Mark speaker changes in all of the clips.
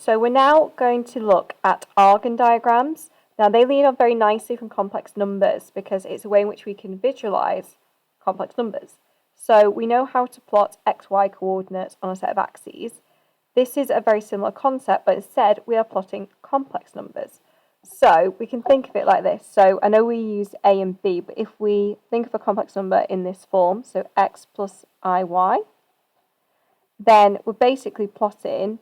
Speaker 1: So we're now going to look at Argand diagrams. Now they lead on very nicely from complex numbers because it's a way in which we can visualize complex numbers. So we know how to plot xy coordinates on a set of axes. This is a very similar concept, but instead we are plotting complex numbers. So we can think of it like this. So I know we used a and b, but if we think of a complex number in this form, so x plus iy, then we're basically plotting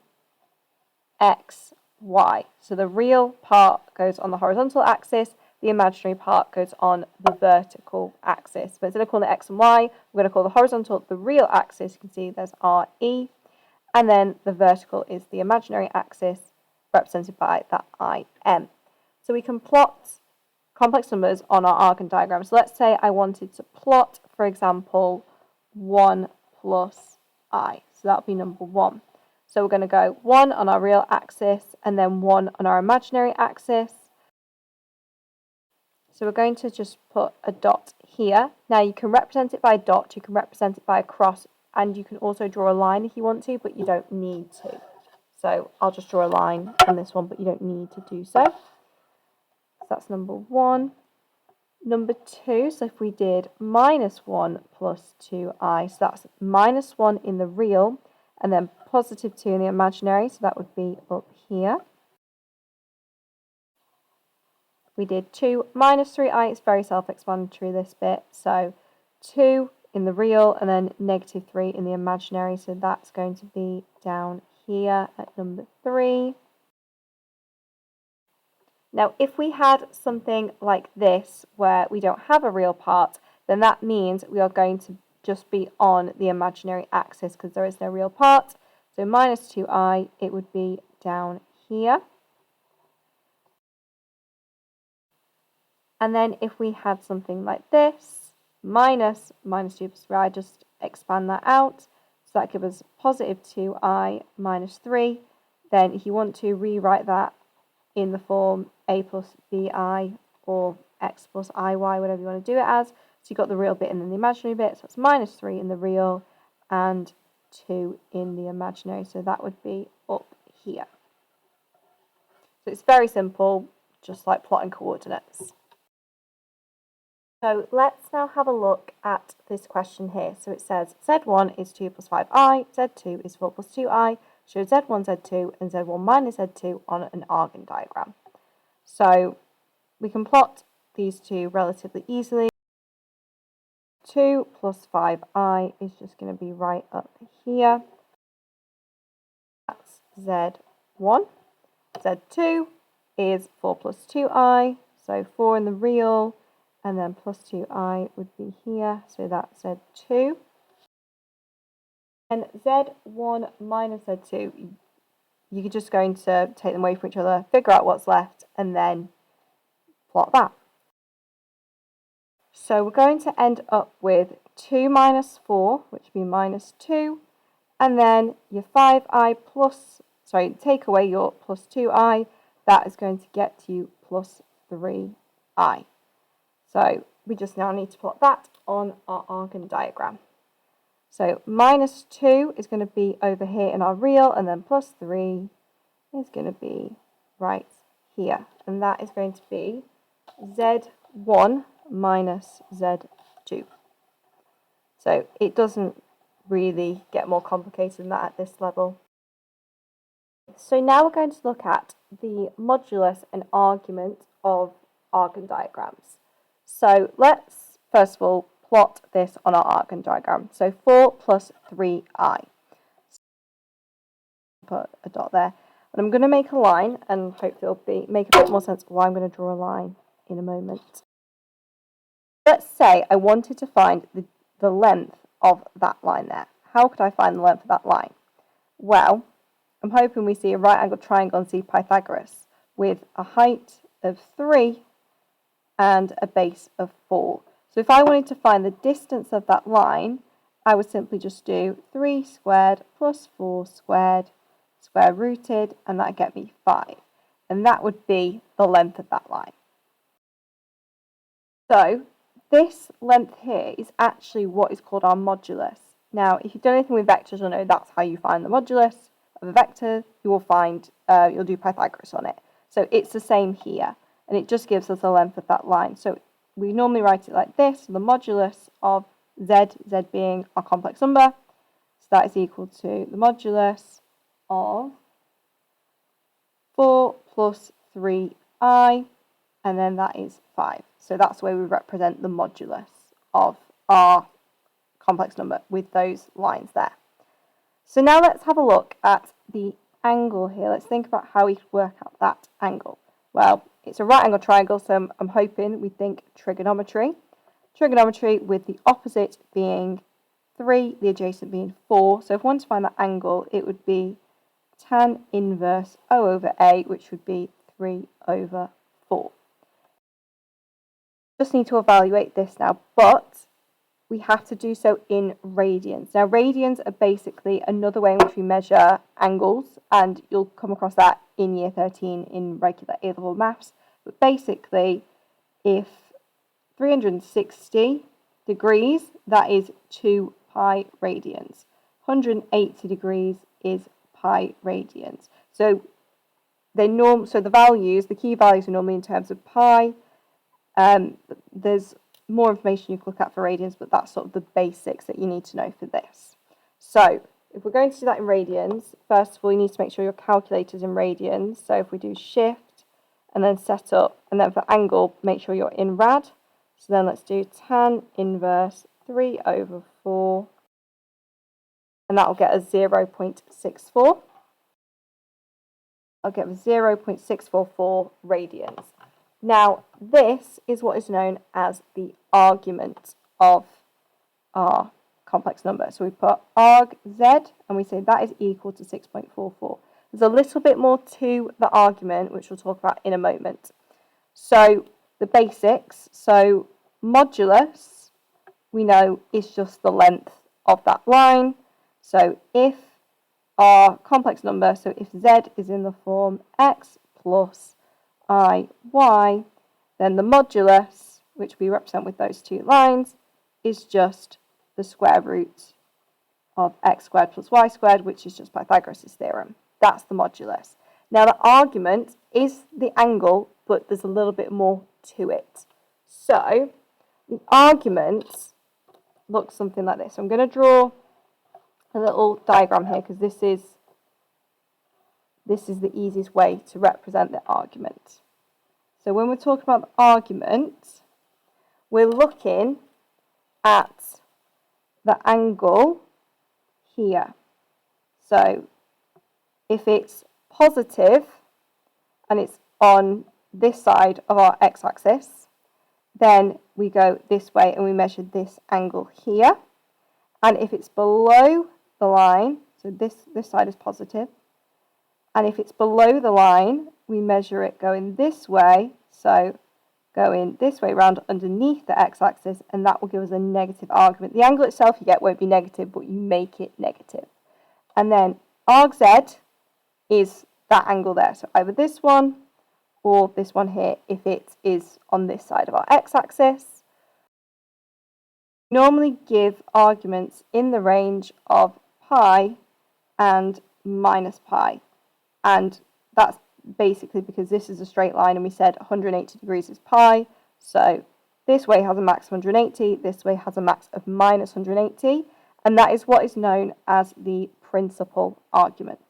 Speaker 1: x, y. So the real part goes on the horizontal axis, the imaginary part goes on the vertical axis. But instead of calling it x and y, we're going to call the horizontal the real axis. You can see there's RE, and then the vertical is the imaginary axis represented by that IM. So we can plot complex numbers on our Argand diagram. So let's say I wanted to plot, for example, 1 plus I. So that would be number 1. So we're going to go 1 on our real axis and then 1 on our imaginary axis. So we're going to just put a dot here. Now you can represent it by a dot, you can represent it by a cross, and you can also draw a line if you want to, but you don't need to. So I'll just draw a line on this one, but you don't need to do so. So that's number 1. Number 2, so if we did minus 1 plus 2i, so that's minus 1 in the real, and then positive 2 in the imaginary, so that would be up here. We did 2 minus 3i, it's very self-explanatory this bit, so 2 in the real, and then negative 3 in the imaginary, so that's going to be down here at number 3. Now, if we had something like this, where we don't have a real part, then that means we are going to just be on the imaginary axis because there is no real part. So minus 2i, it would be down here. And then if we had something like this, minus 2 plus 3i, just expand that out. So that gives us positive 2i minus 3. Then if you want to rewrite that in the form a plus bi or x plus iy, whatever you want to do it as. So you've got the real bit and then the imaginary bit. So it's minus 3 in the real and 2 in the imaginary. So that would be up here. So it's very simple, just like plotting coordinates. So let's now have a look at this question here. So it says z1 is 2 plus 5i, z2 is 4 plus 2i, show z1, z2 and z1 minus z2 on an Argand diagram. So we can plot these two relatively easily. 2 plus 5i is just going to be right up here. That's z1. z2 is 4 plus 2i, so 4 in the real, and then plus 2i would be here, so that's z2. And z1 minus z2, you're just going to take them away from each other, figure out what's left, and then plot that. So we're going to end up with 2 minus 4, which would be minus 2, and then your 5i plus, take away your plus 2i, that is going to get you plus 3i. So we just now need to plot that on our Argand diagram. So minus 2 is going to be over here in our real, and then plus 3 is going to be right here. And that is going to be z1 minus z2. So it doesn't really get more complicated than that at this level. So now we're going to look at the modulus and argument of Argand diagrams. So let's first of all plot this on our Argand diagram. So 4 plus 3i. Put a dot there. And I'm going to make a line, and hopefully it'll make a bit more sense why I'm going to draw a line in a moment. Let's say I wanted to find the length of that line there. How could I find the length of that line? Well, I'm hoping we see a right-angled triangle and see Pythagoras with a height of 3 and a base of 4. So if I wanted to find the distance of that line, I would simply just do 3 squared plus 4 squared, square rooted, and that would get me 5. And that would be the length of that line. So this length here is actually what is called our modulus. Now, if you've done anything with vectors, you'll know that's how you find the modulus of a vector, you will find, you'll do Pythagoras on it. So it's the same here, and it just gives us the length of that line. So we normally write it like this, the modulus of z, z being our complex number, so that is equal to the modulus of 4 plus 3i, and then that is 5. So that's the way we represent the modulus of our complex number with those lines there. So now let's have a look at the angle here. Let's think about how we work out that angle. Well, it's a right angle triangle, so I'm hoping we think trigonometry. Trigonometry with the opposite being 3, the adjacent being 4. So if we want to find that angle, it would be tan inverse O over A, which would be 3 over 4. Just need to evaluate this now, but we have to do so in radians. Now, radians are basically another way in which we measure angles, and you'll come across that in year 13 in regular A-level maths. But basically, if 360 degrees, that is 2 pi radians. 180 degrees is pi radians. So the values, the key values are normally in terms of pi. There's more information you can look at for radians, but that's sort of the basics that you need to know for this. So if we're going to do that in radians, first of all, you need to make sure your calculator's in radians. So if we do shift and then set up, and then for angle, make sure you're in rad. So then let's do tan inverse 3 over 4, and that will get us 0.64. I'll get 0.644 radians. Now, this is what is known as the argument of our complex number. So we put arg z, and we say that is equal to 6.44. There's a little bit more to the argument, which we'll talk about in a moment. So the basics, so modulus, we know is just the length of that line. So if our complex number, so if z is in the form x plus I, y, then the modulus, which we represent with those two lines, is just the square root of x squared plus y squared, which is just Pythagoras' theorem. That's the modulus. Now, the argument is the angle, but there's a little bit more to it. So, the argument looks something like this. So I'm going to draw a little diagram here, because this is the easiest way to represent the argument. So when we're talking about the argument, we're looking at the angle here. So if it's positive and it's on this side of our x-axis, then we go this way and we measure this angle here. And if it's below the line, so this side is positive, and if it's below the line, we measure it going this way, so going this way around underneath the x-axis, and that will give us a negative argument. The angle itself you get won't be negative, but you make it negative. And then arg z is that angle there, so either this one or this one here if it is on this side of our x-axis. Normally give arguments in the range of pi and minus pi. And that's basically because this is a straight line and we said 180 degrees is pi. So this way has a max of 180, this way has a max of minus 180. And that is what is known as the principal argument.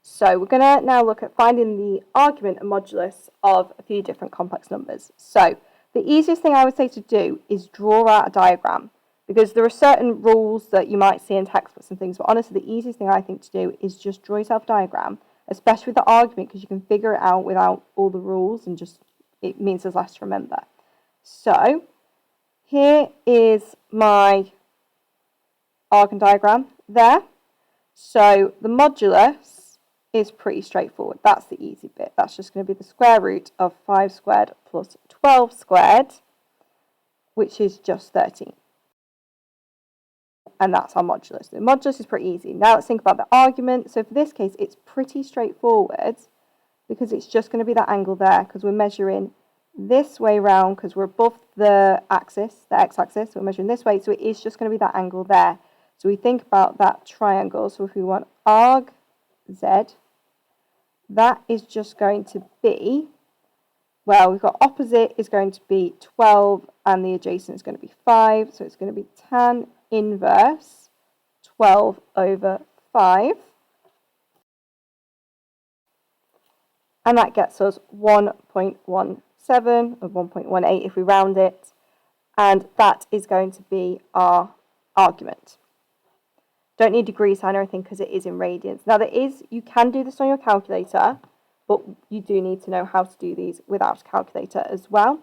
Speaker 1: So we're going to now look at finding the argument and modulus of a few different complex numbers. So the easiest thing I would say to do is draw out a diagram, because there are certain rules that you might see in textbooks and things, but honestly the easiest thing I think to do is just draw yourself a diagram, especially with the argument, because you can figure it out without all the rules and just it means there's less to remember. So here is my Argand diagram there. So the modulus is pretty straightforward. That's the easy bit. That's just going to be the square root of 5 squared plus 12 squared, which is just 13. And that's our modulus. The modulus is pretty easy. Now let's think about the argument. So for this case, it's pretty straightforward because it's just going to be that angle there, because we're measuring this way round because we're above the axis, the x-axis. So we're measuring this way, so it is just going to be that angle there. So we think about that triangle. So if we want arg z, that is just going to be, well, we've got opposite is going to be 12 and the adjacent is going to be 5. So it's going to be tan inverse 12 over 5. And that gets us 1.17 or 1.18 if we round it. And that is going to be our argument. Don't need degree sign or anything because it is in radians. Now you can do this on your calculator, but you do need to know how to do these without a calculator as well.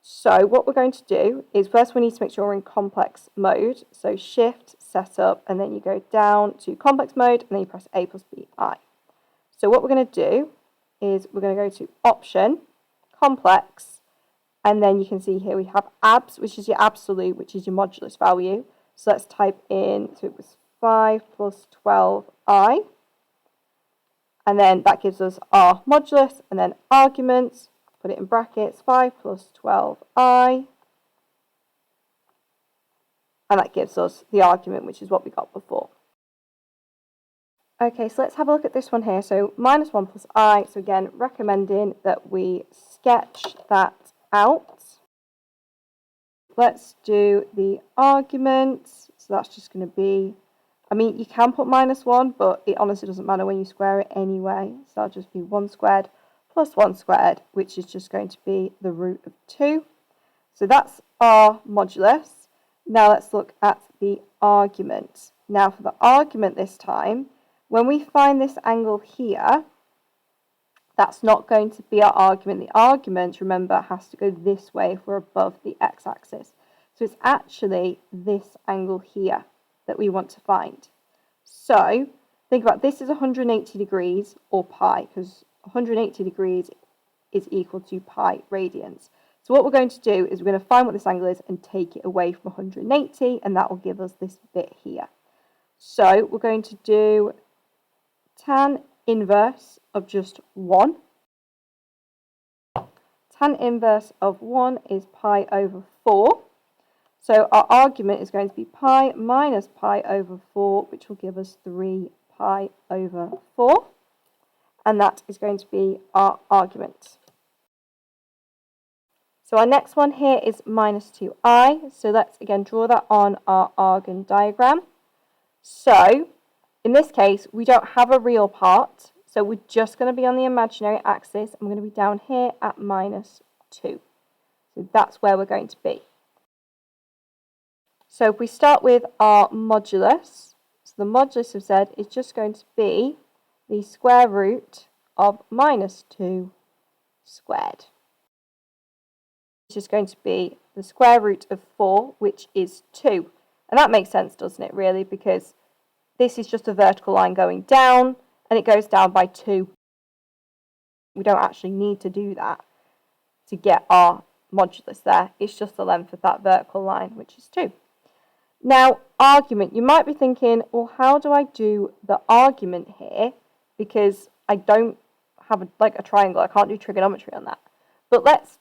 Speaker 1: So what we're going to do is first we need to make sure we're in complex mode. So shift, setup, and then you go down to complex mode and then you press A plus BI. So what we're going to do is we're going to go to option, complex, and then you can see here we have abs, which is your absolute, which is your modulus value. So let's type in, so it was 5 plus 12i, and then that gives us our modulus, and then arguments, put it in brackets, 5 plus 12i, and that gives us the argument, which is what we got before. Okay, so let's have a look at this one here. So minus 1 plus I, so again, recommending that we sketch that out. Let's do the argument. So that's just going to be, I mean, you can put minus 1, but it honestly doesn't matter when you square it anyway. So that'll just be 1 squared plus 1 squared, which is just going to be the root of 2. So that's our modulus. Now let's look at the argument. Now for the argument this time, when we find this angle here, that's not going to be our argument. The argument, remember, has to go this way if we're above the x-axis. So it's actually this angle here that we want to find. So think about this is 180 degrees or pi, because 180 degrees is equal to pi radians. So what we're going to do is we're going to find what this angle is and take it away from 180, and that will give us this bit here. So we're going to do tan inverse of just 1. Tan inverse of 1 is pi over 4. So our argument is going to be pi minus pi over 4, which will give us 3 pi over 4. And that is going to be our argument. So our next one here is minus 2i. So let's again draw that on our Argand diagram. So in this case, we don't have a real part. So we're just going to be on the imaginary axis. I'm going to be down here at minus 2. So that's where we're going to be. So if we start with our modulus, so the modulus of z is just going to be the square root of minus 2 squared. It's just going to be the square root of 4, which is 2. And that makes sense, doesn't it, really? Because this is just a vertical line going down, and it goes down by 2. We don't actually need to do that to get our modulus there. It's just the length of that vertical line, which is 2. Now, argument. You might be thinking, well, how do I do the argument here? Because I don't have a triangle. I can't do trigonometry on that. But let's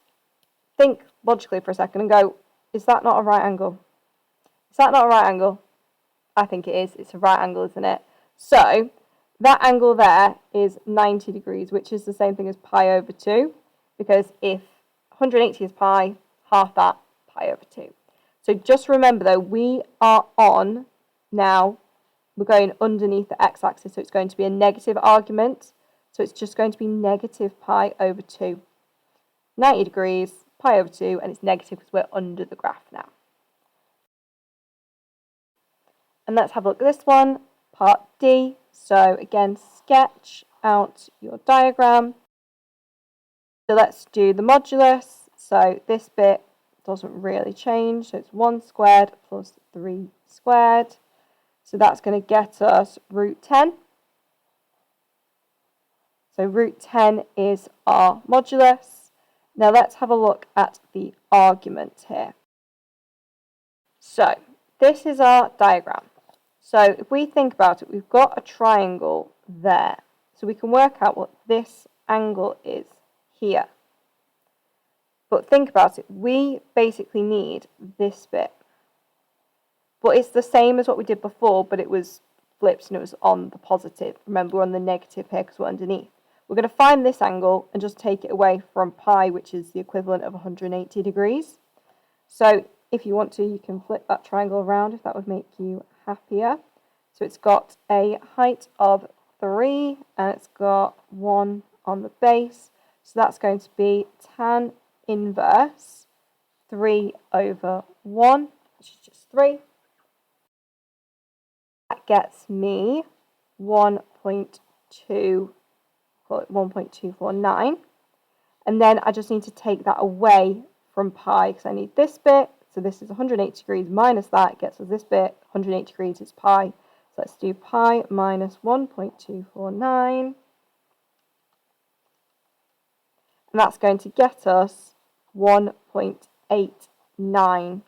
Speaker 1: think logically for a second and go, is that not a right angle? Is that not a right angle? I think it is. It's a right angle, isn't it? So that angle there is 90 degrees, which is the same thing as pi over 2. Because if 180 is pi, half that, pi over 2. So just remember, though, we are on now, we're going underneath the x-axis, so it's going to be a negative argument. So it's just going to be negative pi over 2. 90 degrees, pi over 2, and it's negative because we're under the graph now. And let's have a look at this one, part D. So again, sketch out your diagram. So let's do the modulus. So this bit doesn't really change. So it's 1 squared plus 3 squared. So that's going to get us root 10. So root 10 is our modulus. Now let's have a look at the argument here. So this is our diagram. So if we think about it, we've got a triangle there. So we can work out what this angle is here. But think about it, we basically need this bit. But it's the same as what we did before, but it was flipped and it was on the positive. Remember, we're on the negative here because we're underneath. We're going to find this angle and just take it away from pi, which is the equivalent of 180 degrees. So if you want to, you can flip that triangle around if that would make you happier. So it's got a height of 3 and it's got 1 on the base. So that's going to be tan inverse 3 over 1, which is just 3. That gets me 1.2, call it 1.249. And then I just need to take that away from pi because I need this bit. So this is 180 degrees minus that gets us this bit. 180 degrees is pi. So let's do pi minus 1.249. And that's going to get us 1.89.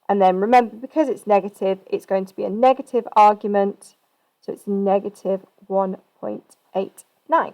Speaker 1: And then remember, because it's negative, it's going to be a negative argument. So it's negative 1.89.